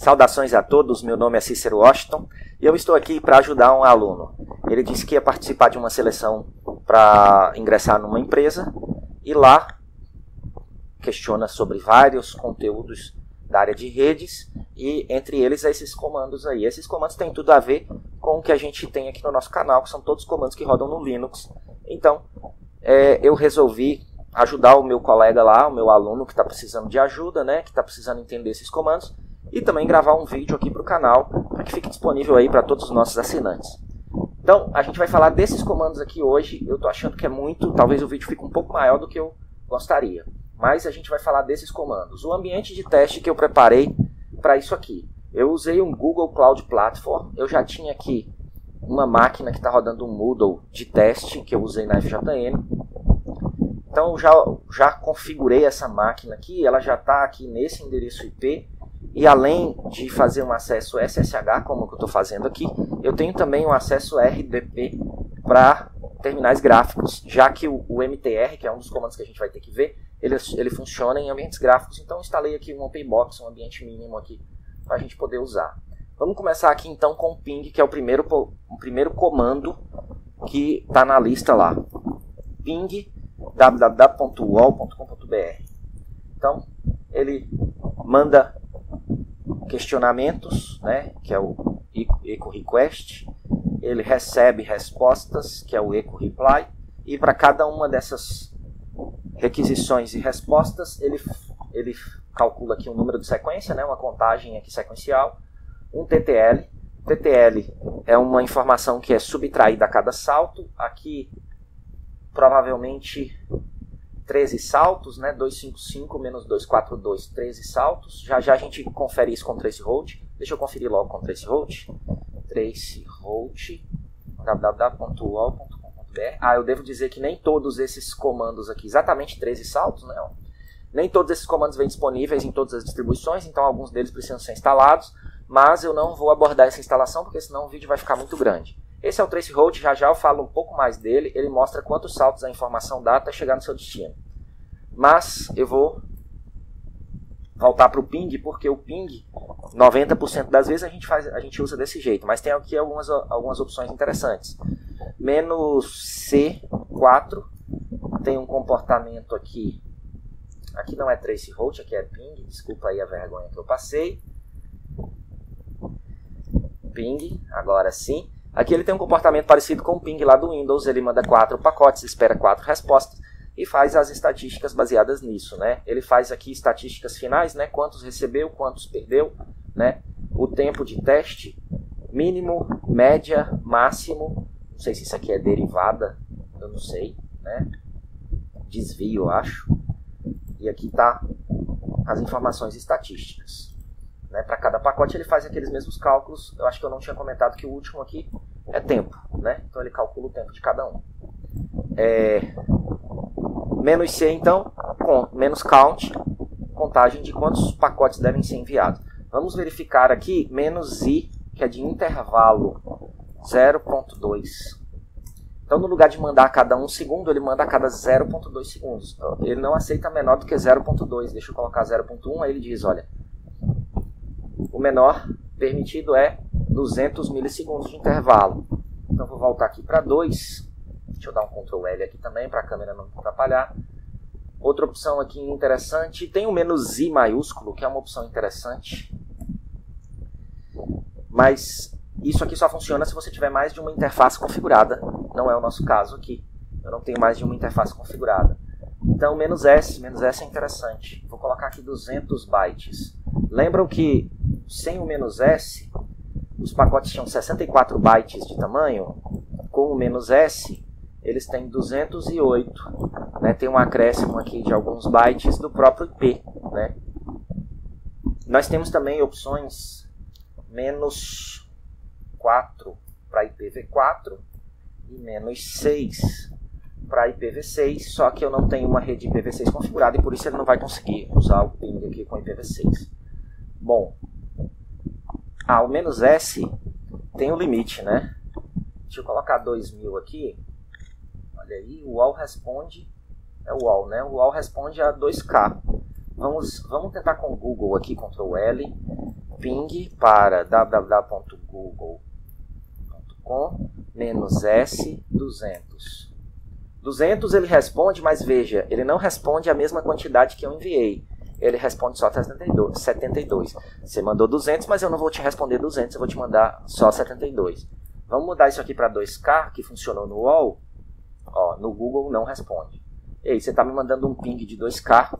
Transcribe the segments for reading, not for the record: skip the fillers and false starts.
Saudações a todos, meu nome é Cícero Washington e eu estou aqui para ajudar um aluno. Ele disse que ia participar de uma seleção para ingressar numa empresa e lá questiona sobre vários conteúdos da área de redes e entre eles esses comandos aí. Esses comandos têm tudo a ver com o que a gente tem aqui no nosso canal, que são todos comandos que rodam no Linux. Então eu resolvi ajudar o meu colega lá, o meu aluno que está precisando de ajuda, né, que está precisando entender esses comandos, e também gravar um vídeo aqui para o canal, para que fique disponível aí para todos os nossos assinantes. Então, a gente vai falar desses comandos aqui hoje. Eu estou achando que é muito, talvez o vídeo fique um pouco maior do que eu gostaria, mas a gente vai falar desses comandos. O ambiente de teste que eu preparei para isso aqui. Eu usei um Google Cloud Platform, eu já tinha aqui uma máquina que está rodando um Moodle de teste, que eu usei na FJN. Então já configurei essa máquina aqui, ela já está aqui nesse endereço IP, e além de fazer um acesso SSH, como eu estou fazendo aqui, eu tenho também um acesso RDP para terminais gráficos, já que o MTR, que é um dos comandos que a gente vai ter que ver, ele funciona em ambientes gráficos, então instalei aqui um OpenBox, um ambiente mínimo aqui, para a gente poder usar. Vamos começar aqui então com o ping, que é o primeiro comando que está na lista lá. Ping www.uol.com.br. Então, ele manda questionamentos, né, que é o echo request, ele recebe respostas, que é o echo reply, e para cada uma dessas requisições e respostas, ele calcula aqui um número de sequência, né, uma contagem aqui sequencial, um TTL. TTL é uma informação que é subtraída a cada salto, aqui provavelmente 13 saltos, né? 255 menos 242, 13 saltos. Já já a gente confere isso com traceroute. Deixa eu conferir logo com traceroute. Traceroute, www.uol.com.br. Eu devo dizer que nem todos esses comandos aqui, exatamente 13 saltos, né? Nem todos esses comandos vêm disponíveis em todas as distribuições, então alguns deles precisam ser instalados, mas eu não vou abordar essa instalação, porque senão o vídeo vai ficar muito grande. Esse é o traceroute, já já eu falo um pouco mais dele, ele mostra quantos saltos a informação dá até chegar no seu destino. Mas eu vou voltar para o ping, porque o ping, 90% das vezes a gente usa desse jeito, mas tem aqui algumas opções interessantes. "-c4 tem um comportamento aqui não é traceroute, aqui é ping, desculpa aí a vergonha que eu passei. Ping, agora sim. Aqui ele tem um comportamento parecido com o ping lá do Windows, ele manda 4 pacotes, espera 4 respostas e faz as estatísticas baseadas nisso, né? Ele faz aqui estatísticas finais, né? Quantos recebeu, quantos perdeu, né? O tempo de teste, mínimo, média, máximo, não sei se isso aqui é derivada, eu não sei, né? Desvio, eu acho. E aqui tá as informações estatísticas. Para cada pacote ele faz aqueles mesmos cálculos. Eu acho que eu não tinha comentado que o último aqui é tempo, né? Então ele calcula o tempo de cada um. "-c então, menos count, contagem de quantos pacotes devem ser enviados. Vamos verificar aqui, "-i", que é de intervalo 0.2. Então no lugar de mandar a cada 1 segundo, ele manda a cada 0.2 segundos. Ele não aceita menor do que 0.2. Deixa eu colocar 0.1, aí ele diz, olha, o menor permitido é 200 milissegundos de intervalo. Então vou voltar aqui para 2. Deixa eu dar um Ctrl L aqui também para a câmera não atrapalhar. Outra opção aqui interessante. Tem o "-i" maiúsculo, que é uma opção interessante. Mas isso aqui só funciona se você tiver mais de uma interface configurada. Não é o nosso caso aqui. Eu não tenho mais de uma interface configurada. Então "-s", "-s" é interessante. Vou colocar aqui 200 bytes. Lembram que sem o "-s", os pacotes tinham 64 bytes de tamanho. Com o "-s", eles têm 208. Né? Tem um acréscimo aqui de alguns bytes do próprio IP. Né? Nós temos também opções "-4 para IPv4 e "-6 para IPv6, só que eu não tenho uma rede IPv6 configurada e por isso ele não vai conseguir usar o ping aqui com IPv6. Bom, o "-s" tem um limite, né? Deixa eu colocar 2000 aqui. Olha aí, o UOL responde, é o UOL, né? O UOL responde a 2K. Vamos tentar com o Google aqui, Ctrl L. ping para www.google.com -s 200. 200 ele responde, mas veja, ele não responde a mesma quantidade que eu enviei. Ele responde só 72. Você mandou 200, mas eu não vou te responder 200, eu vou te mandar só 72. Vamos mudar isso aqui para 2K, que funcionou no UOL. Ó, no Google não responde. Ei, você está me mandando um ping de 2K.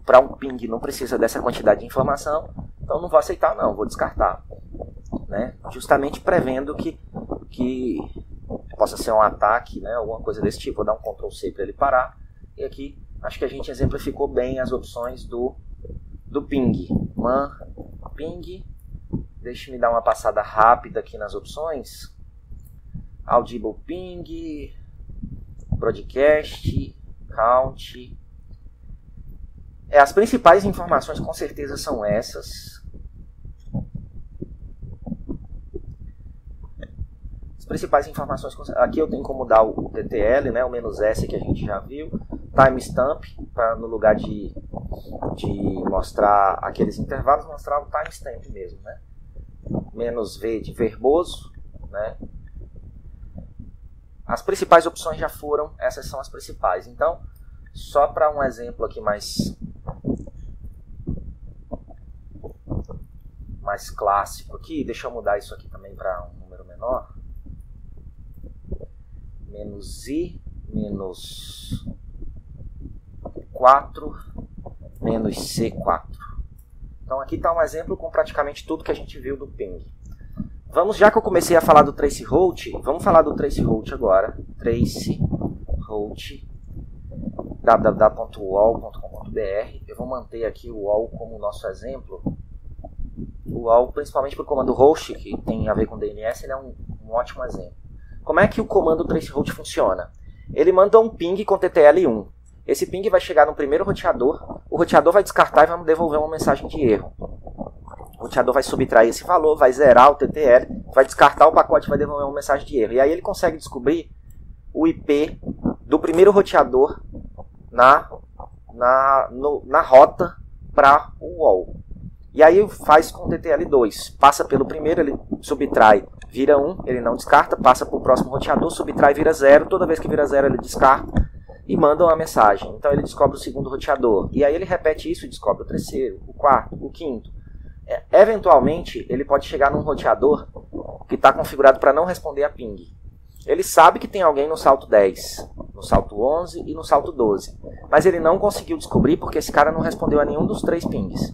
Para um ping não precisa dessa quantidade de informação, então não vou aceitar não, vou descartar. Né? Justamente prevendo que possa ser um ataque, né? Alguma coisa desse tipo. Vou dar um Ctrl C para ele parar. E aqui acho que a gente exemplificou bem as opções do ping. Ping. Deixe-me dar uma passada rápida aqui nas opções. Audible ping, broadcast, count. As principais informações com certeza são essas. As principais informações, aqui eu tenho como dar o TTL, né, o "-s" que a gente já viu. Timestamp, para no lugar de mostrar aqueles intervalos, mostrar o timestamp mesmo, né? "-v" de verboso, né? As principais opções já foram, essas são as principais. Então, só para um exemplo aqui mais clássico aqui, deixa eu mudar isso aqui também para um número menor. "-i", "-4", "-c4". Então aqui está um exemplo com praticamente tudo que a gente viu do ping. Vamos, já que eu comecei a falar do traceroute, vamos falar do traceroute agora. Traceroute, www.uol.com.br. Eu vou manter aqui o UOL como nosso exemplo. O UOL, principalmente para o comando host, que tem a ver com DNS, ele é um ótimo exemplo. Como é que o comando traceroute funciona? Ele manda um ping com TTL1. Esse ping vai chegar no primeiro roteador, o roteador vai descartar e vai devolver uma mensagem de erro. O roteador vai subtrair esse valor, vai zerar o TTL, vai descartar o pacote e vai devolver uma mensagem de erro. E aí ele consegue descobrir o IP do primeiro roteador na rota para o UOL. E aí faz com TTL2. Passa pelo primeiro, ele subtrai, vira 1, ele não descarta, passa para o próximo roteador, subtrai, vira 0. Toda vez que vira 0 ele descarta e manda uma mensagem. Então ele descobre o segundo roteador. E aí ele repete isso e descobre o terceiro, o quarto, o quinto. Eventualmente, ele pode chegar num roteador que está configurado para não responder a ping. Ele sabe que tem alguém no salto 10, no salto 11 e no salto 12. Mas ele não conseguiu descobrir porque esse cara não respondeu a nenhum dos 3 pings.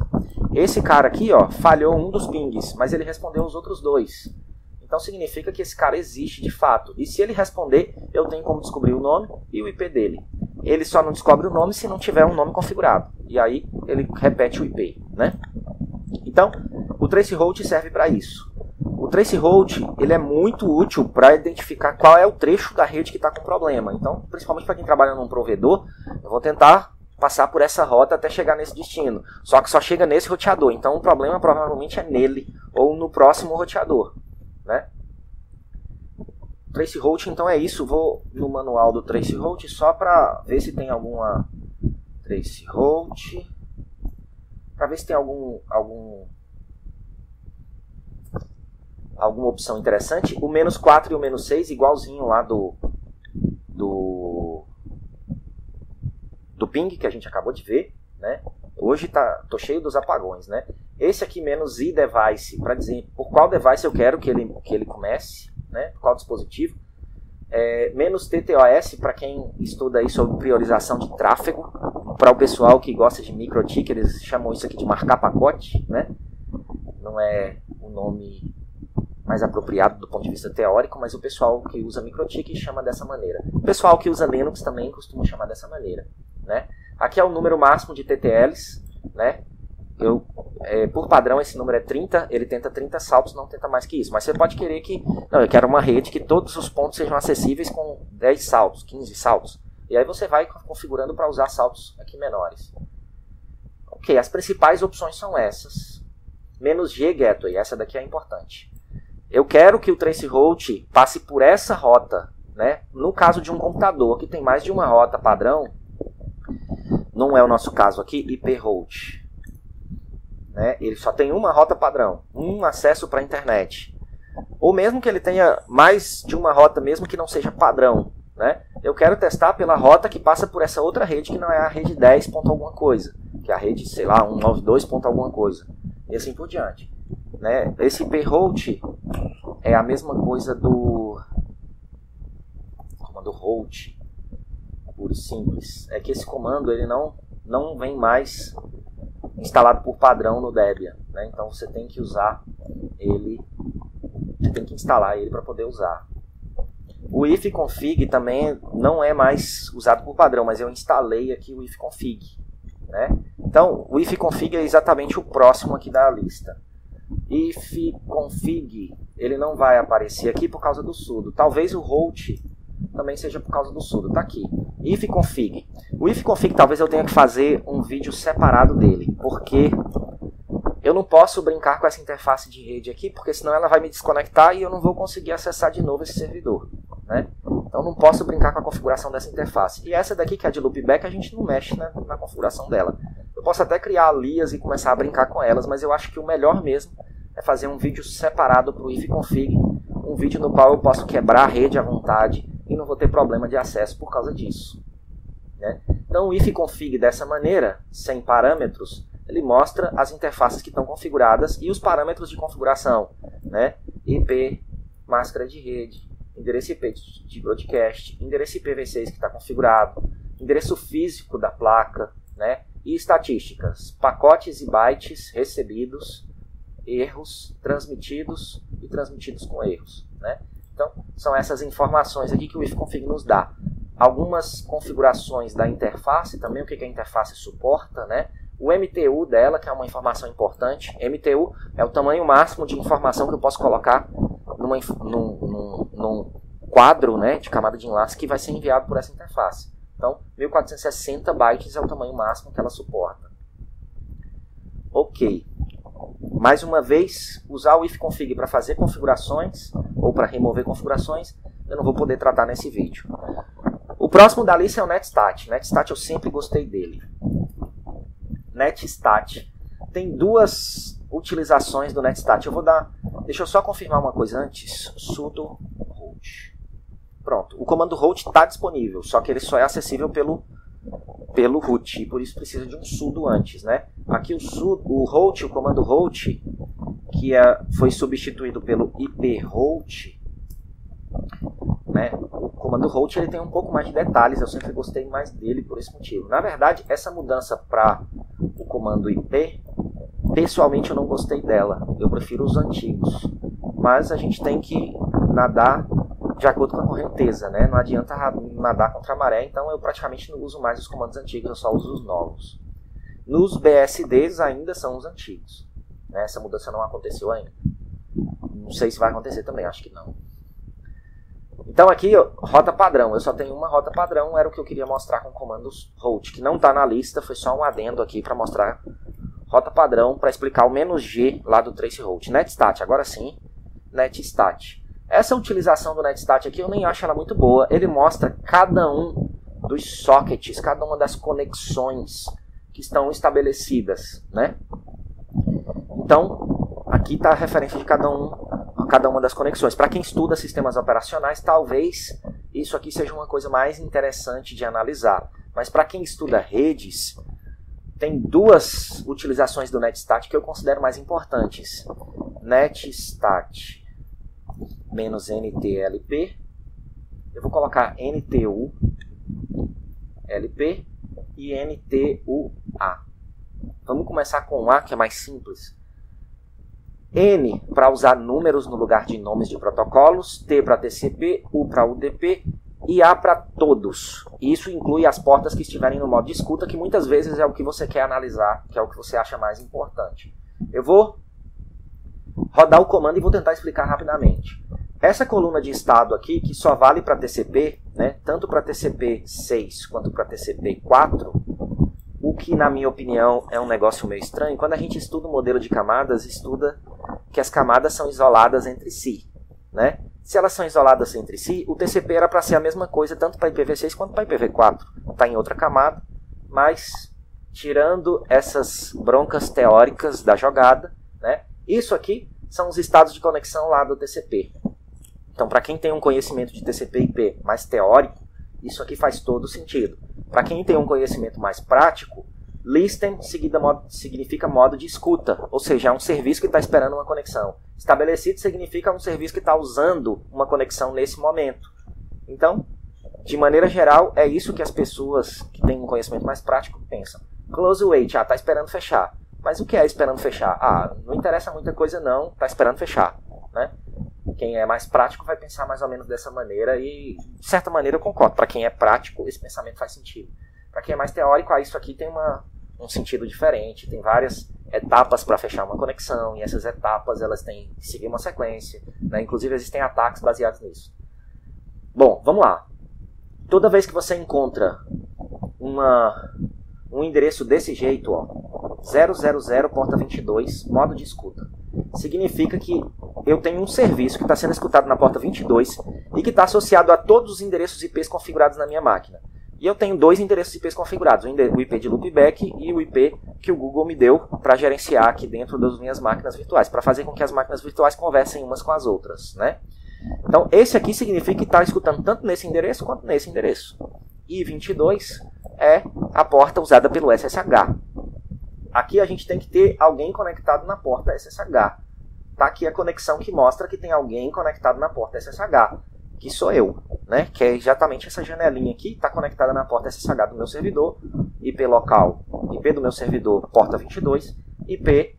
Esse cara aqui, ó, falhou um dos pings, mas ele respondeu os outros 2. Então significa que esse cara existe de fato. E se ele responder, eu tenho como descobrir o nome e o IP dele. Ele só não descobre o nome se não tiver um nome configurado. E aí ele repete o IP, né? Então, o traceroute serve para isso. O traceroute, ele é muito útil para identificar qual é o trecho da rede que está com problema. Então, principalmente para quem trabalha num provedor, eu vou tentar passar por essa rota até chegar nesse destino. Só que só chega nesse roteador. Então, o problema provavelmente é nele ou no próximo roteador, né? Traceroute, então é isso. Vou no manual do traceroute só para ver se tem alguma traceroute, para ver se tem alguma opção interessante. O -4 e o -6 igualzinho lá do ping que a gente acabou de ver, né? Hoje tô cheio dos apagões, né? Esse aqui -i device, para dizer por qual device eu quero que ele comece, né? Por qual dispositivo. -TTOS para quem estuda aí sobre priorização de tráfego. Para o pessoal que gosta de MikroTik, eles chamam isso aqui de marcar pacote, né? Não é o nome mais apropriado do ponto de vista teórico, mas o pessoal que usa MikroTik chama dessa maneira. O pessoal que usa Linux também costuma chamar dessa maneira, né? Aqui é o número máximo de TTLs, né? Por padrão esse número é 30, ele tenta 30 saltos, não tenta mais que isso. Mas você pode querer que... Não, eu quero uma rede que todos os pontos sejam acessíveis com 10 saltos, 15 saltos. E aí você vai configurando para usar saltos aqui menores. Ok, as principais opções são essas. -G gateway, essa daqui é importante. Eu quero que o traceroute passe por essa rota, né? No caso de um computador que tem mais de uma rota padrão, não é o nosso caso aqui, IP route. né? Ele só tem uma rota padrão, um acesso para a internet. Ou mesmo que ele tenha mais de uma rota, mesmo que não seja padrão, né? Eu quero testar pela rota que passa por essa outra rede, que não é a rede 10 ponto alguma coisa, que é a rede, sei lá, 192 ponto alguma coisa, e assim por diante, né? Esse IP route é a mesma coisa do comando route, puro e simples. É que esse comando ele não vem mais instalado por padrão no Debian, né? Então você tem que usar ele, você tem que instalar ele para poder usar. O ifconfig também não é mais usado por padrão, mas eu instalei aqui o ifconfig, né? Então o ifconfig é exatamente o próximo aqui da lista. Ifconfig ele não vai aparecer aqui por causa do sudo. Talvez o route também seja por causa do sudo. Tá aqui. Ifconfig. O ifconfig talvez eu tenha que fazer um vídeo separado dele, porque eu não posso brincar com essa interface de rede aqui, porque senão ela vai me desconectar e eu não vou conseguir acessar de novo esse servidor, né? Então não posso brincar com a configuração dessa interface. E essa daqui, que é a de loopback, a gente não mexe na configuração dela. Eu posso até criar alias e começar a brincar com elas, mas eu acho que o melhor mesmo é fazer um vídeo separado para o ifconfig, um vídeo no qual eu posso quebrar a rede à vontade e não vou ter problema de acesso por causa disso, né? Então o ifconfig dessa maneira, sem parâmetros, ele mostra as interfaces que estão configuradas e os parâmetros de configuração, né? IP, máscara de rede, endereço IP de broadcast, endereço IPv6 que está configurado, endereço físico da placa, né? E estatísticas, pacotes e bytes recebidos, erros transmitidos e transmitidos com erros, né? Então são essas informações aqui que o ifconfig nos dá. Algumas configurações da interface também, o que a interface suporta, né? O MTU dela, que é uma informação importante. MTU é o tamanho máximo de informação que eu posso colocar num quadro, né, de camada de enlace que vai ser enviado por essa interface. Então, 1460 bytes é o tamanho máximo que ela suporta. Ok. Mais uma vez, usar o ifconfig para fazer configurações ou para remover configurações, eu não vou poder tratar nesse vídeo. O próximo da lista é o netstat. Netstat eu sempre gostei dele. Netstat. Tem duas utilizações do netstat. Deixa eu só confirmar uma coisa antes. Sudo root. Pronto. O comando root está disponível, só que ele só é acessível pelo root, e por isso precisa de um sudo antes, né? Aqui o root, o comando root, que foi substituído pelo iproot, né? O comando root ele tem um pouco mais de detalhes, eu sempre gostei mais dele por esse motivo. Na verdade, essa mudança para o comando IP, pessoalmente eu não gostei dela, eu prefiro os antigos. Mas a gente tem que nadar de acordo com a correnteza, né? Não adianta nadar contra a maré, então eu praticamente não uso mais os comandos antigos, eu só uso os novos. Nos BSDs ainda são os antigos, né? Essa mudança não aconteceu ainda. Não sei se vai acontecer também, acho que não. Então aqui, rota padrão, eu só tenho uma rota padrão, era o que eu queria mostrar com o comando root, que não está na lista, foi só um adendo aqui para mostrar rota padrão, para explicar o "-g" lá do traceroute. Netstat, agora sim, netstat. Essa utilização do netstat aqui eu nem acho ela muito boa, ele mostra cada um dos sockets, cada uma das conexões que estão estabelecidas, né? Então, aqui está a referência de cada uma das conexões. Para quem estuda sistemas operacionais, talvez isso aqui seja uma coisa mais interessante de analisar. Mas para quem estuda redes, tem duas utilizações do netstat que eu considero mais importantes. Netstat -ntlp, eu vou colocar NTU LP e NTUA. Vamos começar com A, que é mais simples. N para usar números no lugar de nomes de protocolos, T para TCP, U para UDP e A para todos. Isso inclui as portas que estiverem no modo de escuta, que muitas vezes é o que você quer analisar, que é o que você acha mais importante. Eu vou rodar o comando e vou tentar explicar rapidamente. Essa coluna de estado aqui, que só vale para TCP, né, tanto para TCP 6 quanto para TCP 4, o que na minha opinião é um negócio meio estranho, quando a gente estuda o modelo de camadas, estuda que as camadas são isoladas entre si, né? Se elas são isoladas entre si, o TCP era para ser a mesma coisa tanto para IPv6 quanto para IPv4. Está em outra camada, mas tirando essas broncas teóricas da jogada, né? Isso aqui são os estados de conexão lá do TCP. Então, para quem tem um conhecimento de TCP/IP mais teórico, isso aqui faz todo sentido. Para quem tem um conhecimento mais prático, Listen significa modo de escuta, ou seja, é um serviço que está esperando uma conexão. Estabelecido significa um serviço que está usando uma conexão nesse momento. Então, de maneira geral, é isso que as pessoas que têm um conhecimento mais prático pensam. Close wait, está esperando fechar. Mas o que é esperando fechar? Não interessa muita coisa não, está esperando fechar, né? Quem é mais prático vai pensar mais ou menos dessa maneira e, de certa maneira, eu concordo. Para quem é prático, esse pensamento faz sentido. Para quem é mais teórico, isso aqui tem um sentido diferente. Tem várias etapas para fechar uma conexão e essas etapas elas têm que seguir uma sequência, né? Inclusive, existem ataques baseados nisso. Bom, vamos lá. Toda vez que você encontra um endereço desse jeito, ó, 000 porta 22, modo de escuta, significa que eu tenho um serviço que está sendo escutado na porta 22 e que está associado a todos os endereços IPs configurados na minha máquina. E eu tenho dois endereços IPs configurados, o IP de loopback e o IP que o Google me deu para gerenciar aqui dentro das minhas máquinas virtuais, para fazer com que as máquinas virtuais conversem umas com as outras, né? Então, esse aqui significa que está escutando tanto nesse endereço quanto nesse endereço. E 22 é a porta usada pelo SSH. Aqui a gente tem que ter alguém conectado na porta SSH. Está aqui a conexão que mostra que tem alguém conectado na porta SSH, que sou eu, né? Que é exatamente essa janelinha aqui, está conectada na porta SSH do meu servidor, IP local, IP do meu servidor, porta 22, IP.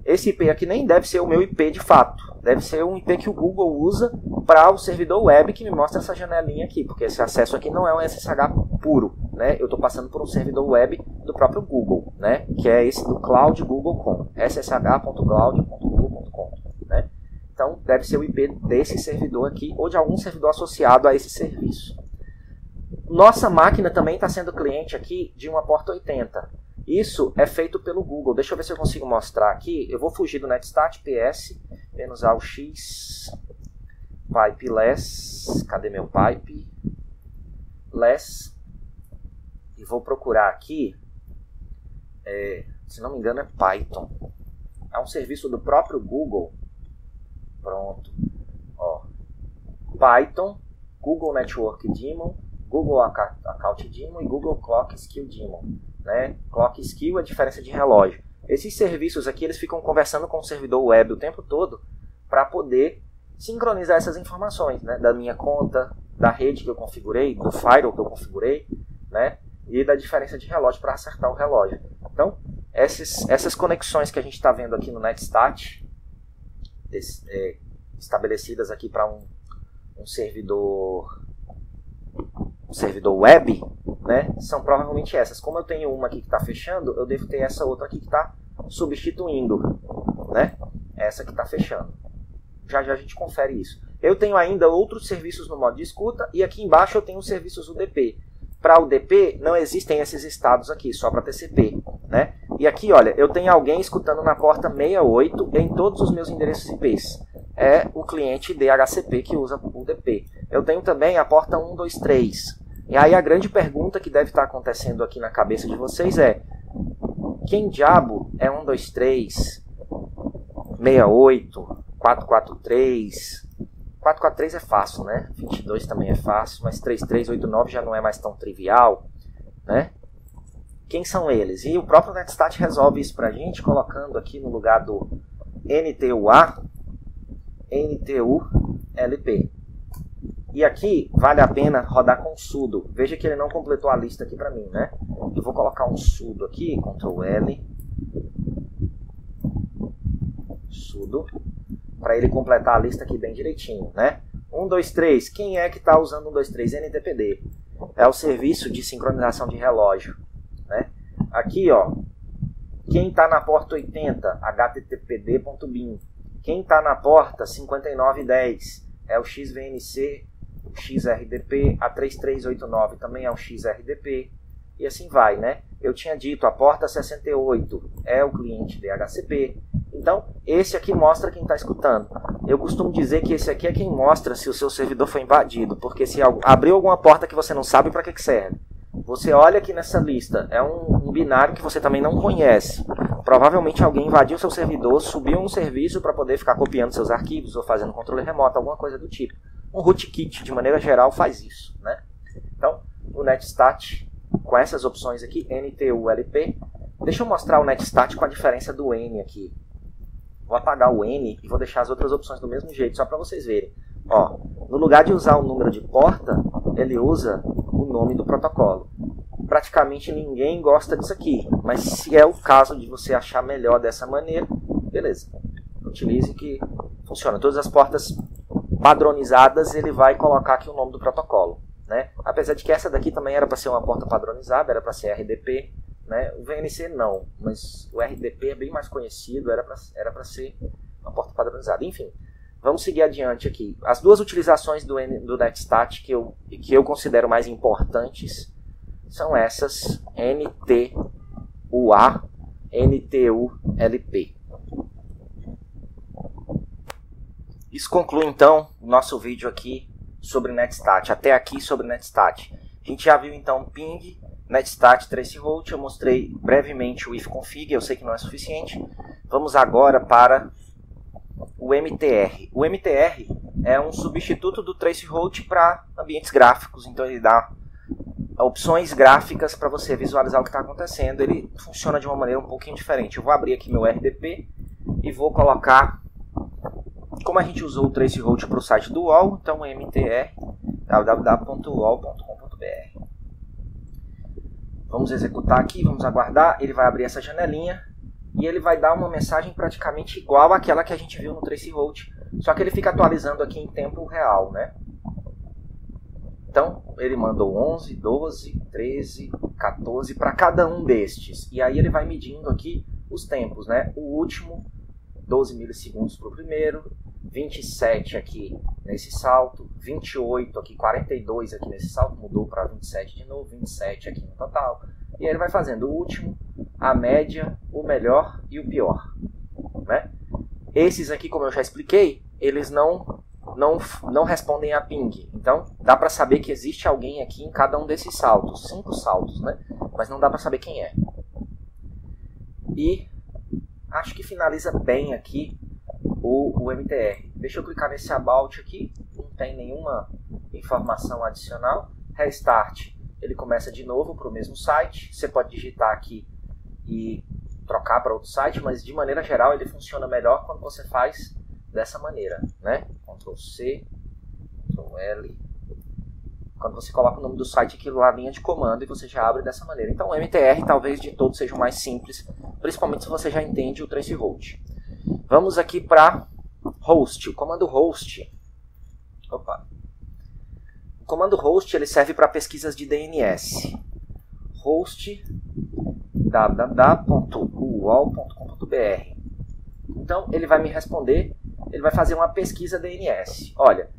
Esse IP aqui nem deve ser o meu IP de fato, deve ser um IP que o Google usa para o servidor web que me mostra essa janelinha aqui, porque esse acesso aqui não é um SSH puro, né? Eu estou passando por um servidor web do próprio Google, né? Que é esse do Cloud Google.com, ssh.cloud.google.com, né? Então deve ser o IP desse servidor aqui ou de algum servidor associado a esse serviço. Nossa máquina também está sendo cliente aqui de uma porta 80. Isso é feito pelo Google. Deixa eu ver se eu consigo mostrar aqui. Eu vou fugir do netstat ps, menos ao x pipe less. Cadê meu pipe? Less. E vou procurar aqui. Se não me engano é Python. É um serviço do próprio Google. Pronto. Ó. Python, Google Network Daemon, Google Account Daemon e Google Clock Skill Daemon. Né? Clock Skill é a diferença de relógio. Esses serviços aqui eles ficam conversando com o servidor web o tempo todo para poder sincronizar essas informações, né? Da minha conta, da rede que eu configurei, do firewall que eu configurei, né? E da diferença de relógio para acertar o relógio. Então, essas conexões que a gente está vendo aqui no netstat, estabelecidas aqui para um servidor web, né, são provavelmente essas. Como eu tenho uma aqui que está fechando, eu devo ter essa outra aqui que está substituindo, né, essa que está fechando. Já já a gente confere isso. Eu tenho ainda outros serviços no modo de escuta e aqui embaixo eu tenho os serviços UDP. Para UDP não existem esses estados aqui, só para TCP, né? E aqui, olha, eu tenho alguém escutando na porta 68 em todos os meus endereços IPs. É o cliente DHCP que usa o UDP. Eu tenho também a porta 123. E aí a grande pergunta que deve estar acontecendo aqui na cabeça de vocês é: quem diabo é 123, 68, 443? 443 é fácil, né? 22 também é fácil, mas 3389 já não é mais tão trivial, né? Quem são eles? E o próprio netstat resolve isso pra gente, colocando aqui no lugar do NTUA, NTULP. E aqui vale a pena rodar com sudo. Veja que ele não completou a lista aqui para mim, né? Eu vou colocar um sudo aqui, Ctrl L, sudo, para ele completar a lista aqui bem direitinho, né? 123, quem é que está usando 123? NTPD. É o serviço de sincronização de relógio, né? Aqui, ó, quem está na porta 80, httpd.bin. Quem está na porta 5910 é o XVNC, o XRDP, a 3389 também é o XRDP, e assim vai, né? Eu tinha dito, a porta 68 é o cliente DHCP. Então, esse aqui mostra quem está escutando. Eu costumo dizer que esse aqui é quem mostra se o seu servidor foi invadido, porque se abriu alguma porta que você não sabe, para que serve? você olha aqui nessa lista, é um binário que você também não conhece. Provavelmente alguém invadiu seu servidor, subiu um serviço para poder ficar copiando seus arquivos ou fazendo controle remoto, alguma coisa do tipo. Um rootkit, de maneira geral, faz isso, né? Então, o netstat, com essas opções aqui, NTULP. Deixa eu mostrar o netstat com a diferença do N aqui. Vou apagar o N e vou deixar as outras opções do mesmo jeito, só para vocês verem. Ó, no lugar de usar o número de porta, ele usa o nome do protocolo. Praticamente ninguém gosta disso aqui, mas se é o caso de você achar melhor dessa maneira, beleza. Utilize que funciona. Todas as portas padronizadas, ele vai colocar aqui o nome do protocolo, né? Apesar de que essa daqui também era para ser uma porta padronizada, era para ser RDP, né? O VNC não, mas o RDP é bem mais conhecido, era para ser uma porta padronizada. Enfim, vamos seguir adiante aqui. As duas utilizações do netstat que eu considero mais importantes são essas, NTUA, NTULP. Isso conclui então o nosso vídeo aqui sobre netstat. Até aqui sobre netstat. A gente já viu então ping, netstat, traceroute. Eu mostrei brevemente o ifconfig, eu sei que não é suficiente. Vamos agora para o MTR. O MTR é um substituto do traceroute para ambientes gráficos, então ele dá opções gráficas para você visualizar o que está acontecendo. Ele funciona de uma maneira um pouquinho diferente. Eu vou abrir aqui meu RDP e vou colocar, como a gente usou o traceroute para o site do UOL, então MTR www.uol.com.br. Vamos executar aqui, vamos aguardar. Ele vai abrir essa janelinha e ele vai dar uma mensagem praticamente igual àquela que a gente viu no traceroute, só que ele fica atualizando aqui em tempo real, né? Então, ele mandou 11, 12, 13, 14 para cada um destes. E aí ele vai medindo aqui os tempos, né? O último, 12 milissegundos para o primeiro, 27 aqui nesse salto, 28 aqui, 42 aqui nesse salto, mudou para 27 de novo, 27 aqui no total. E aí ele vai fazendo o último, a média, o melhor e o pior, né? Esses aqui, como eu já expliquei, eles não respondem a ping. Então, dá para saber que existe alguém aqui em cada um desses saltos. 5 saltos, né? Mas não dá para saber quem é. E acho que finaliza bem aqui o MTR. Deixa eu clicar nesse About aqui. Não tem nenhuma informação adicional. Restart. Ele começa de novo para o mesmo site. Você pode digitar aqui e trocar para outro site, mas de maneira geral ele funciona melhor quando você faz dessa maneira, né? Ctrl C, Ctrl L. Quando você coloca o nome do site aqui na linha de comando e você já abre dessa maneira. Então o MTR talvez de todos seja o mais simples, principalmente se você já entende o traceroute. Vamos aqui para host. O comando host. Opa. O comando host ele serve para pesquisas de DNS. Host www.uol.com.br. Então ele vai me responder, ele vai fazer uma pesquisa DNS. Olha,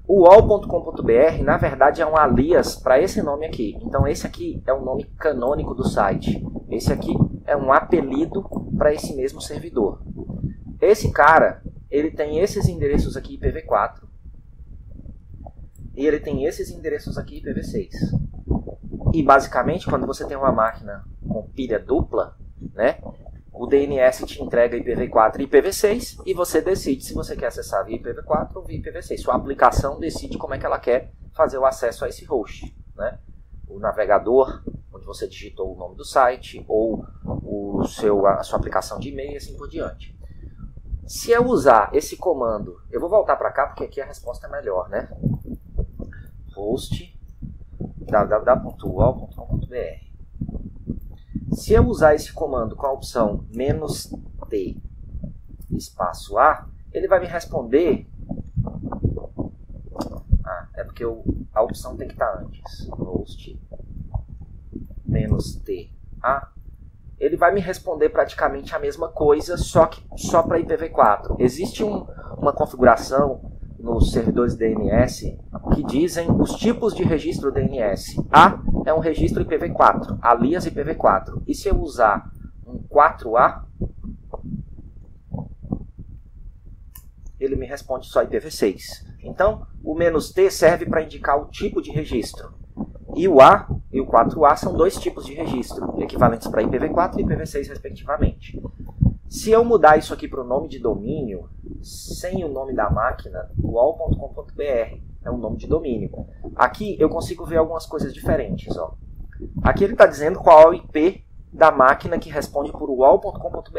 uol.com.br na verdade é um alias para esse nome aqui. Então esse aqui é o nome canônico do site. Esse aqui é um apelido para esse mesmo servidor. Esse cara, ele tem esses endereços aqui IPv4. E ele tem esses endereços aqui IPv6. E basicamente, quando você tem uma máquina com pilha dupla, né, o DNS te entrega IPv4 e IPv6 e você decide se você quer acessar via IPv4 ou via IPv6. Sua aplicação decide como é que ela quer fazer o acesso a esse host, né? O navegador, onde você digitou o nome do site, ou a sua aplicação de e-mail e assim por diante. Se eu usar esse comando, eu vou voltar para cá porque aqui a resposta é melhor, né? Host www.uol.com.br. Se eu usar esse comando com a opção "-t espaço A", ele vai me responder. É porque a opção tem que estar antes. Host "-t A". Ele vai me responder praticamente a mesma coisa, só para IPv4. Existe uma configuração nos servidores DNS que dizem os tipos de registro DNS. A é um registro IPv4, alias IPv4. E se eu usar um 4A, ele me responde só IPv6. Então, o "-t serve para indicar o tipo de registro. E o A e o 4A são dois tipos de registro, equivalentes para IPv4 e IPv6 respectivamente. Se eu mudar isso aqui para o nome de domínio, sem o nome da máquina, uol.com.br é um nome de domínio. Aqui eu consigo ver algumas coisas diferentes. Ó. Aqui ele está dizendo qual é o IP da máquina que responde por uol.com.br,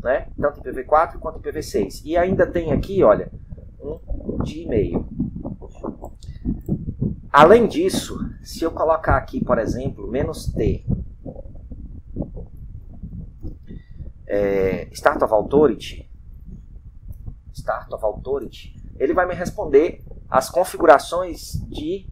né? Tanto IPv4 quanto IPv6. E ainda tem aqui, olha, um de e-mail. Além disso, se eu colocar aqui, por exemplo, "-t", Start of Authority, ele vai me responder as configurações de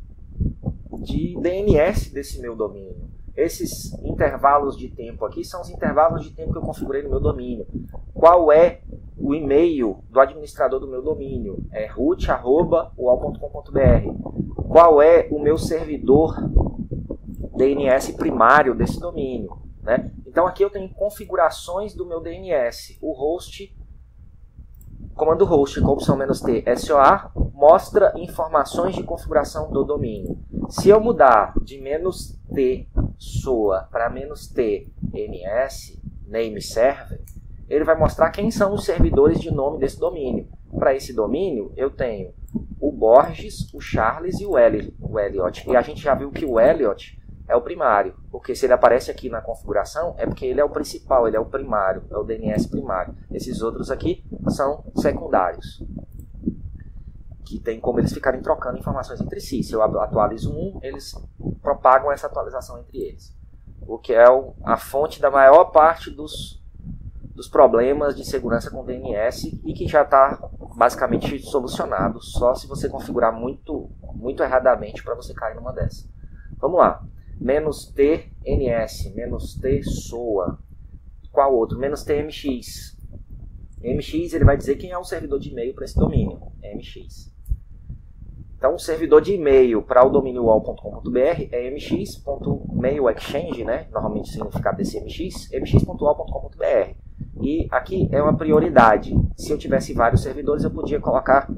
DNS desse meu domínio. Esses intervalos de tempo aqui são os intervalos de tempo que eu configurei no meu domínio. Qual é o e-mail do administrador do meu domínio? É root@uol.com.br. Qual é o meu servidor DNS primário desse domínio, né? Então aqui eu tenho configurações do meu DNS. O host, comando host com opção "-t", SOA, mostra informações de configuração do domínio. Se eu mudar de "-t SOA para "-t NS, name server", ele vai mostrar quem são os servidores de nome desse domínio. Para esse domínio eu tenho o Borges, o Charles e o Elliot. E a gente já viu que o Elliot é o primário, porque se ele aparece aqui na configuração é porque ele é o principal, ele é o primário, é o DNS primário. Esses outros aqui são secundários, que tem como eles ficarem trocando informações entre si. Se eu atualizo um, eles propagam essa atualização entre eles, o que é a fonte da maior parte dos problemas de segurança com DNS e que já está basicamente solucionado, só se você configurar muito erradamente para você cair numa dessas. Vamos lá. "-t NS, "-t SOA. Qual outro? "-t MX. MX ele vai dizer quem é o servidor de e-mail para esse domínio. MX. Então, o servidor de e-mail para o domínio uol.com.br é mx.mailexchange, né? Normalmente o significado desse mx, mx.uol.com.br. E aqui é uma prioridade. Se eu tivesse vários servidores, eu podia colocar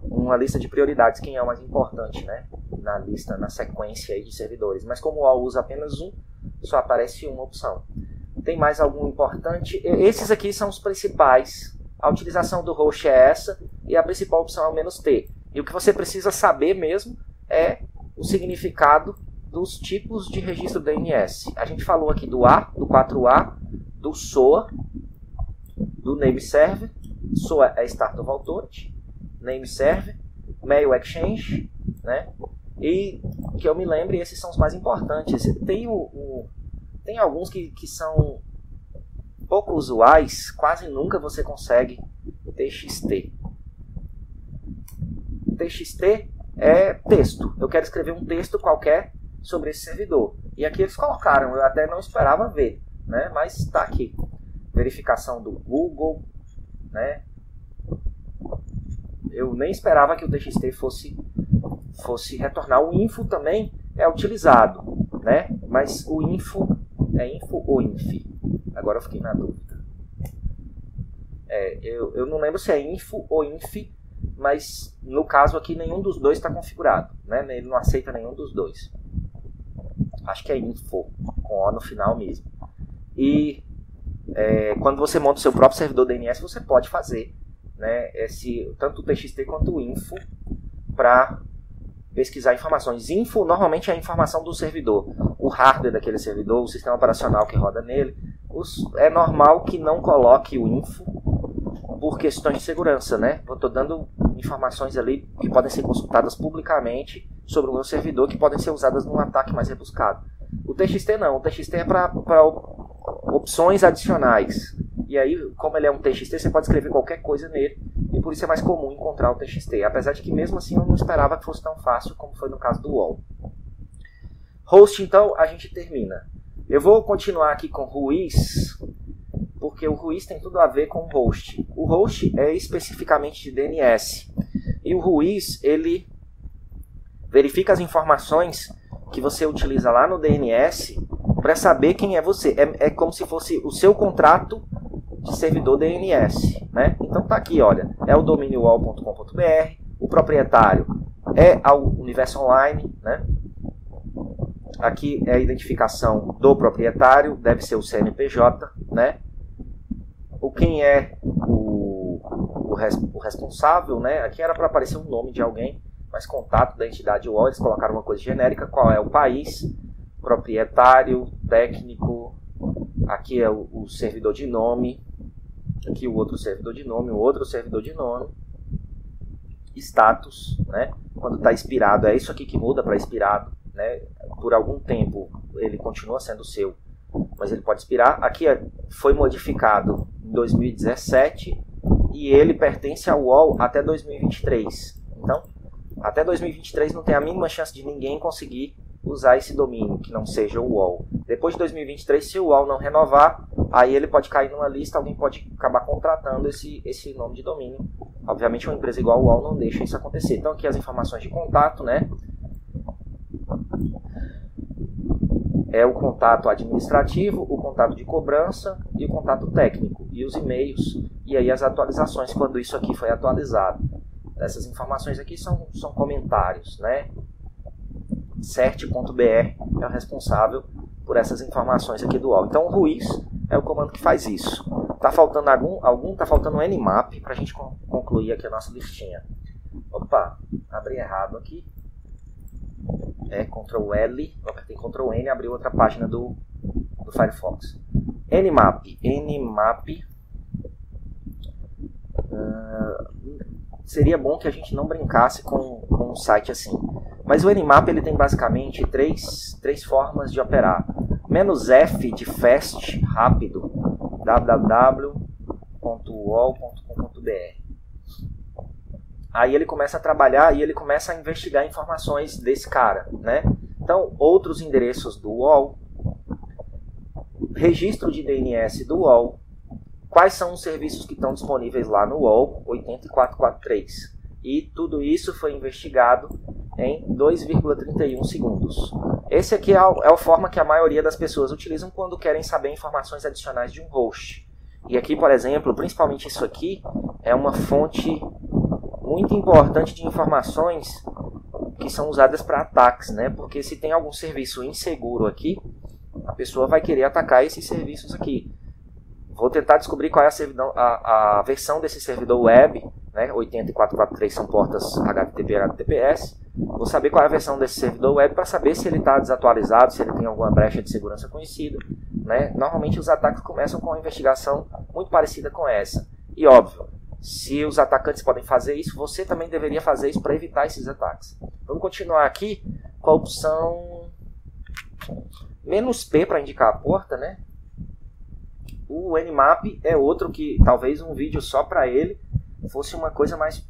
uma lista de prioridades, quem é o mais importante, né? Na lista, na sequência aí de servidores. Mas como o UOL usa apenas um, só aparece uma opção. Tem mais algum importante? Esses aqui são os principais. A utilização do host é essa e a principal opção é o "-t". E o que você precisa saber mesmo é o significado dos tipos de registro DNS. A gente falou aqui do A, do 4A, do SOA, do name server. SOA é Start of Authority, name server, mail exchange, né? E que eu me lembre, esses são os mais importantes. Tem alguns que são pouco usuais, quase nunca você consegue TXT. TXT é texto. Eu quero escrever um texto qualquer sobre esse servidor. E aqui eles colocaram, eu até não esperava ver, né? Mas está aqui. Verificação do Google, né? Eu nem esperava que o TXT fosse retornar. O info também é utilizado, né? Mas o info é info ou inf? Agora eu fiquei na dúvida. Eu não lembro se é info ou inf, mas no caso aqui nenhum dos dois está configurado, né? Ele não aceita nenhum dos dois. Acho que é info, com O no final mesmo. E quando você monta o seu próprio servidor DNS, você pode fazer, né, tanto o TXT quanto o info para pesquisar informações. Info normalmente é a informação do servidor, o hardware daquele servidor, o sistema operacional que roda nele. É normal que não coloque o info por questões de segurança, né? Eu estou dando informações ali que podem ser consultadas publicamente sobre o meu servidor, que podem ser usadas num ataque mais rebuscado. O TXT não, o TXT é para opções adicionais. E aí, como ele é um TXT, você pode escrever qualquer coisa nele, e por isso é mais comum encontrar o TXT. Apesar de que mesmo assim eu não esperava que fosse tão fácil como foi no caso do UOL. Host, então, a gente termina. Eu vou continuar aqui com Ruiz, porque o Ruiz tem tudo a ver com o host. O host é especificamente de DNS. E o Ruiz, ele verifica as informações que você utiliza lá no DNS para saber quem é você. É como se fosse o seu contrato de servidor DNS, né? Então tá aqui, olha, é o domínio uol.com.br, o proprietário é o Universo Online, né? Aqui é a identificação do proprietário, deve ser o CNPJ, né? Quem é o responsável, né? Aqui era para aparecer um nome de alguém, mas contato da entidade UOL, eles colocaram uma coisa genérica, qual é o país, proprietário, técnico, aqui é o servidor de nome, aqui o outro servidor de nome, o outro servidor de nome, status, né? Quando está expirado, é isso aqui que muda para expirado, né? Por algum tempo ele continua sendo seu, mas ele pode expirar. Aqui foi modificado em 2017 e ele pertence ao UOL até 2023. Então, até 2023 não tem a mínima chance de ninguém conseguir usar esse domínio que não seja o UOL. Depois de 2023, se o UOL não renovar, aí ele pode cair numa lista, alguém pode acabar contratando esse nome de domínio. Obviamente uma empresa igual o UOL não deixa isso acontecer. Então aqui as informações de contato, né? É o contato administrativo, o contato de cobrança e o contato técnico. E os e-mails, e aí as atualizações, quando isso aqui foi atualizado. Essas informações aqui são comentários, né? cert.br é o responsável por essas informações aqui do UOL. Então o RUIS é o comando que faz isso. Tá faltando tá faltando um Nmap para a gente concluir aqui a nossa listinha. Opa, abri errado aqui. Ctrl L, eu apertei Ctrl N e abriu outra página do Firefox. Nmap. Seria bom que a gente não brincasse com um site assim. Mas o Nmap ele tem basicamente três formas de operar. "-f de fast, rápido, www.uol.com.br. Aí ele começa a trabalhar e ele começa a investigar informações desse cara, né? Então, outros endereços do UOL, registro de DNS do UOL, quais são os serviços que estão disponíveis lá no UOL 8443. E tudo isso foi investigado em 2,31 segundos. Esse aqui é a forma que a maioria das pessoas utilizam quando querem saber informações adicionais de um host. E aqui, por exemplo, principalmente isso aqui, é uma fonte muito importante de informações que são usadas para ataques, né? Porque se tem algum serviço inseguro aqui, a pessoa vai querer atacar esses serviços aqui. Vou tentar descobrir qual é a versão desse servidor web, né? 8443 são portas HTTP e HTTPS. Vou saber qual é a versão desse servidor web para saber se ele está desatualizado, se ele tem alguma brecha de segurança conhecida, né? Normalmente os ataques começam com uma investigação muito parecida com essa. E óbvio, se os atacantes podem fazer isso, você também deveria fazer isso para evitar esses ataques. Vamos continuar aqui com a opção "-p" para indicar a porta, né? O Nmap é outro que talvez um vídeo só para ele fosse uma coisa mais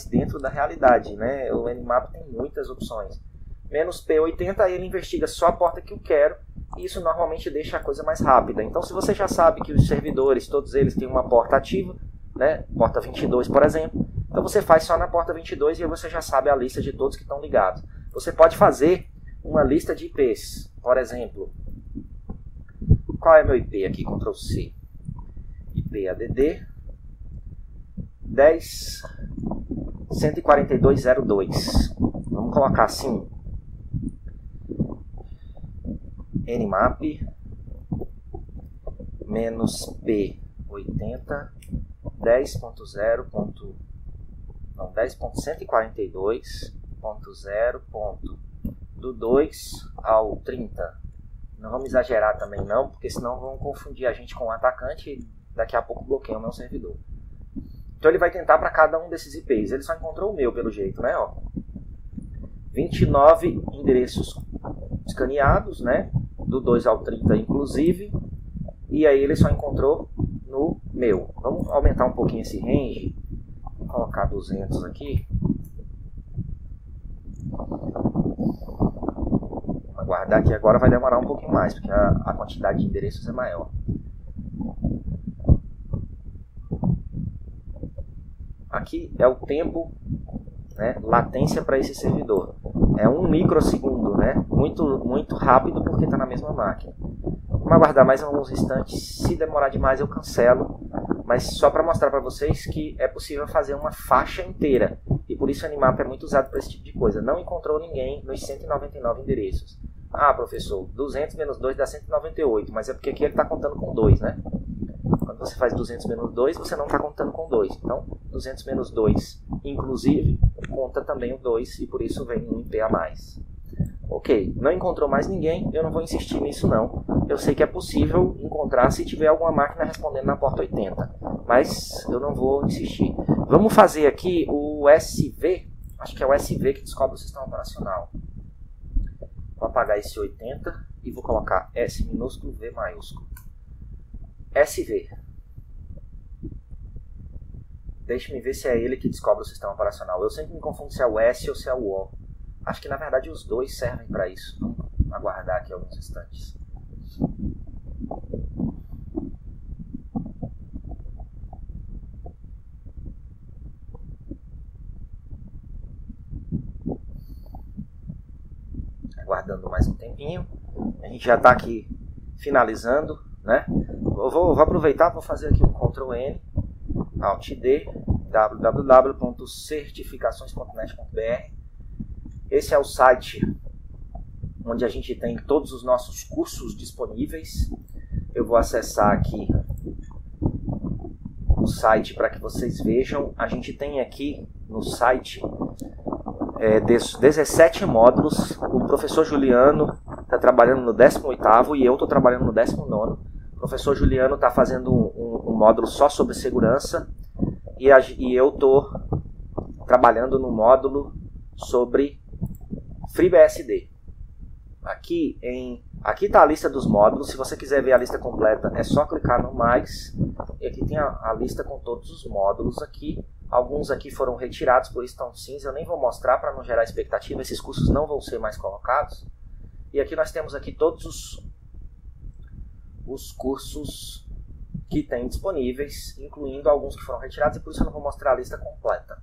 dentro da realidade, né? O Nmap tem muitas opções. "-p80", ele investiga só a porta que eu quero, e isso normalmente deixa a coisa mais rápida. Então, se você já sabe que os servidores, todos eles têm uma porta ativa, né? Porta 22, por exemplo, então você faz só na porta 22 e aí você já sabe a lista de todos que estão ligados. Você pode fazer uma lista de IPs, por exemplo. Qual é meu IP aqui? Ctrl C. IP ADD 10.142.02. Vamos colocar assim. Nmap "-p80 10.142.0. Do 2 ao 30. Não vamos exagerar também não, porque senão vão confundir a gente com o atacante e daqui a pouco bloqueiam o meu servidor. Então ele vai tentar para cada um desses IPs. Ele só encontrou o meu pelo jeito, né? Ó. 29 endereços escaneados, né? Do 2 ao 30 inclusive. E aí ele só encontrou no meu. Vamos aumentar um pouquinho esse range. Vou colocar 200 aqui. Aguardar aqui agora vai demorar um pouquinho mais, porque a quantidade de endereços é maior. Aqui é o tempo, né, latência para esse servidor. É 1 microsegundo, né? Muito rápido porque está na mesma máquina. Vamos aguardar mais alguns instantes. Se demorar demais eu cancelo. Mas só para mostrar para vocês que é possível fazer uma faixa inteira. E por isso o Nmap é muito usado para esse tipo de coisa. Não encontrou ninguém nos 199 endereços. Ah, professor, 200 menos 2 dá 198, mas é porque aqui ele está contando com 2, né? Quando você faz 200 menos 2, você não está contando com 2. Então, 200 menos 2, inclusive, conta também o 2 e por isso vem um IP a mais. Ok, não encontrou mais ninguém, eu não vou insistir nisso não. Eu sei que é possível encontrar se tiver alguma máquina respondendo na porta 80, mas eu não vou insistir. Vamos fazer aqui o SV, acho que é o SV que descobre o sistema operacional. Vou apagar esse 80 e vou colocar S minúsculo, V maiúsculo. SV. Deixe-me ver se é ele que descobre o sistema operacional. Eu sempre me confundo se é o S ou se é o O. Acho que na verdade os dois servem para isso. Vamos aguardar aqui alguns instantes. Aguardando mais um tempinho. A gente já está aqui finalizando, né? Eu vou aproveitar, vou fazer aqui um Ctrl N, Alt D, www.certificações.net.br. Esse é o site onde a gente tem todos os nossos cursos disponíveis. Eu vou acessar aqui o site para que vocês vejam. A gente tem aqui no site 17 módulos. O professor Juliano está trabalhando no 18º e eu estou trabalhando no 19º. O professor Juliano está fazendo um módulo só sobre segurança e eu estou trabalhando no módulo sobre FreeBSD. Aqui está a lista dos módulos. Se você quiser ver a lista completa, é só clicar no mais. E aqui tem a lista com todos os módulos aqui. Alguns aqui foram retirados, por isso estão cinza. Eu nem vou mostrar para não gerar expectativa. Esses cursos não vão ser mais colocados. E aqui nós temos aqui todos os cursos que tem disponíveis, incluindo alguns que foram retirados, e por isso eu não vou mostrar a lista completa.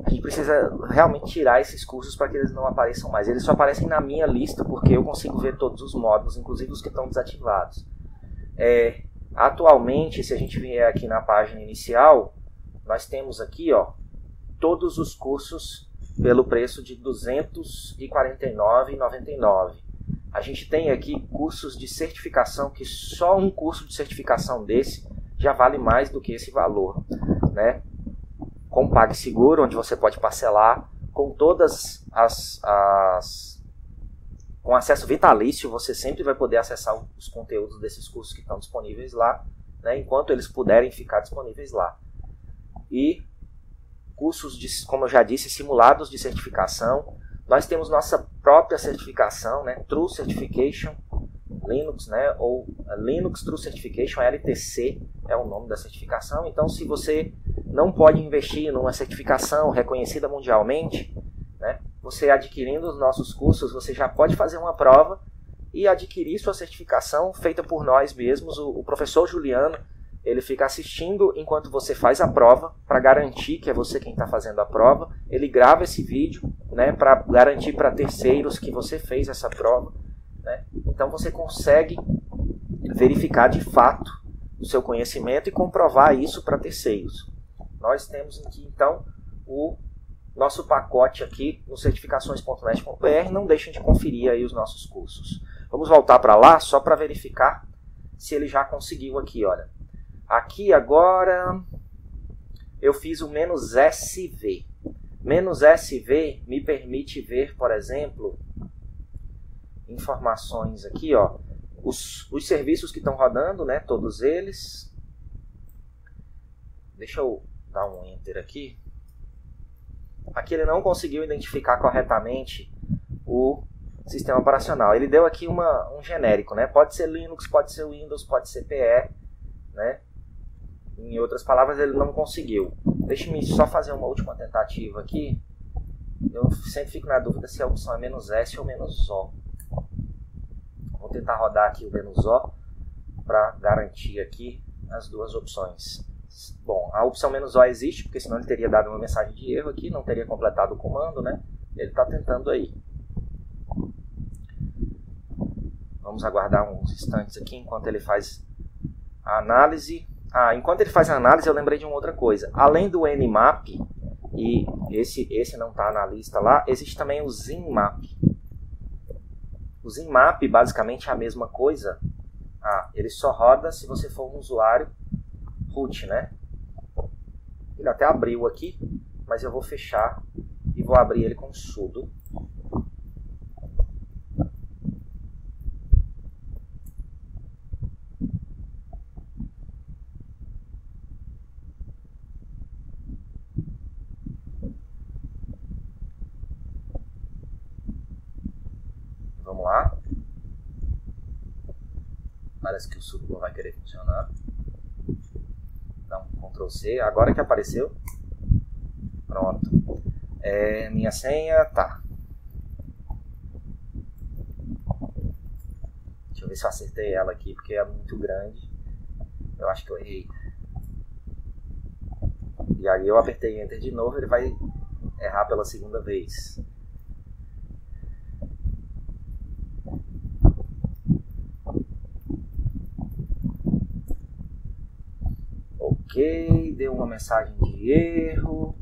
A gente precisa realmente tirar esses cursos para que eles não apareçam mais. Eles só aparecem na minha lista porque eu consigo ver todos os módulos, inclusive os que estão desativados. Atualmente, se a gente vier aqui na página inicial, nós temos aqui todos os cursos pelo preço de R$ 249,99. A gente tem aqui cursos de certificação, que só um curso de certificação desse já vale mais do que esse valor, né? Com PagSeguro, onde você pode parcelar, com todas com acesso vitalício, você sempre vai poder acessar os conteúdos desses cursos que estão disponíveis lá, né, enquanto eles puderem ficar disponíveis lá. E cursos, como eu já disse, simulados de certificação. Nós temos nossa própria certificação, né, True Certification Linux, né, ou Linux True Certification, LTC é o nome da certificação. Então, se você não pode investir numa certificação reconhecida mundialmente, né, você adquirindo os nossos cursos, você já pode fazer uma prova e adquirir sua certificação feita por nós mesmos. O professor Juliano, ele fica assistindo enquanto você faz a prova, para garantir que é você quem está fazendo a prova. Ele grava esse vídeo, né, para garantir para terceiros que você fez essa prova, né? Então você consegue verificar de fato o seu conhecimento e comprovar isso para terceiros. Nós temos aqui então o nosso pacote aqui no certificações.net.br. Não deixem de conferir aí os nossos cursos. Vamos voltar para lá só para verificar se ele já conseguiu aqui, olha. Aqui agora eu fiz o "-SV". "-SV" me permite ver, por exemplo, informações aqui, os serviços que estão rodando, né, todos eles. Deixa eu dar um enter aqui. Aqui ele não conseguiu identificar corretamente o sistema operacional. Ele deu aqui um genérico, né? Pode ser Linux, pode ser Windows, pode ser PE, né? Em outras palavras, ele não conseguiu. Deixe-me só fazer uma última tentativa aqui. Eu sempre fico na dúvida se a opção é "-S" ou "-O". Vou tentar rodar aqui o "-O" para garantir aqui as duas opções. Bom, a opção "-O" existe, porque senão ele teria dado uma mensagem de erro aqui, não teria completado o comando, né? Ele está tentando aí. Vamos aguardar uns instantes aqui enquanto ele faz a análise. Enquanto ele faz a análise, eu lembrei de uma outra coisa. Além do Nmap, e esse não está na lista lá, existe também o Zinmap. O Zinmap basicamente é a mesma coisa. Ele só roda se você for um usuário root, né? Ele até abriu aqui, mas eu vou fechar e vou abrir ele com sudo. Vamos lá. Parece que o sudo não vai querer funcionar. Dá um Ctrl C. Agora que apareceu. Pronto. Minha senha, tá. Deixa eu ver se eu acertei ela aqui, porque é muito grande. Eu acho que eu errei. E aí eu apertei Enter de novo, ele vai errar pela segunda vez. Ok, deu uma mensagem de erro.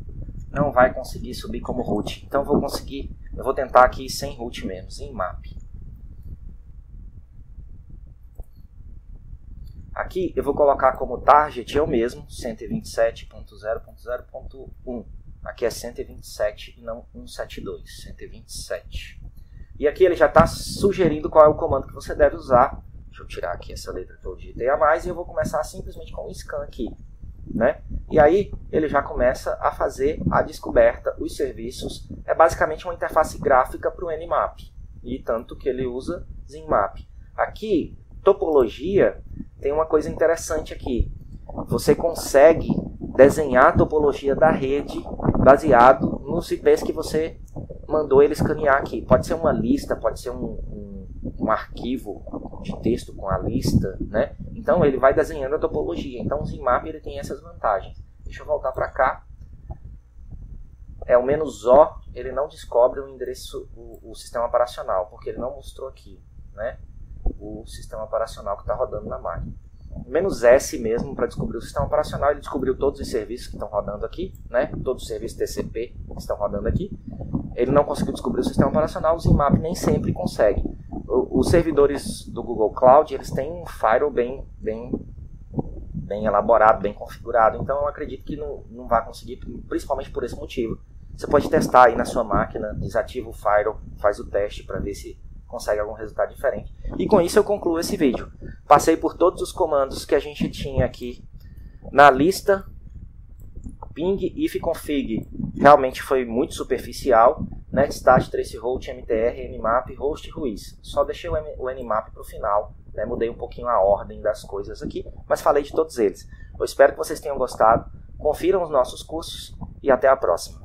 Não vai conseguir subir como root. Então eu vou tentar aqui sem root mesmo, Zinmap. Aqui eu vou colocar como target eu mesmo, 127.0.0.1. Aqui é 127 e não 172, 127. E aqui ele já está sugerindo qual é o comando que você deve usar. Deixa eu tirar aqui essa letra que eu digitei a mais e eu vou começar simplesmente com um scan aqui, né? E aí ele já começa a fazer a descoberta, os serviços. É basicamente uma interface gráfica para o Nmap. E tanto que ele usa Zinmap. Aqui, topologia, tem uma coisa interessante aqui. Você consegue desenhar a topologia da rede baseado nos IPs que você mandou ele escanear aqui. Pode ser uma lista, pode ser um arquivo de texto com a lista, né? Então ele vai desenhando a topologia. Então o Zinmap ele tem essas vantagens. Deixa eu voltar para cá. O -O, ele não descobre o endereço, o sistema operacional, porque ele não mostrou aqui, né? O sistema operacional que está rodando na máquina. -S mesmo para descobrir o sistema operacional, ele descobriu todos os serviços que estão rodando aqui, né? Todos os serviços TCP que estão rodando aqui. Ele não conseguiu descobrir o sistema operacional, o Zinmap nem sempre consegue. Os servidores do Google Cloud, eles têm um firewall bem elaborado, bem configurado. Então eu acredito que não vai conseguir, principalmente por esse motivo. Você pode testar aí na sua máquina, desativa o firewall, faz o teste para ver se consegue algum resultado diferente. E com isso eu concluo esse vídeo. Passei por todos os comandos que a gente tinha aqui na lista. Ping, if, config, realmente foi muito superficial. Netstat, traceroute, mtr, nmap, host, ruiz. Só deixei o nmap para o final, né? Mudei um pouquinho a ordem das coisas aqui, mas falei de todos eles. Eu espero que vocês tenham gostado. Confiram os nossos cursos e até a próxima.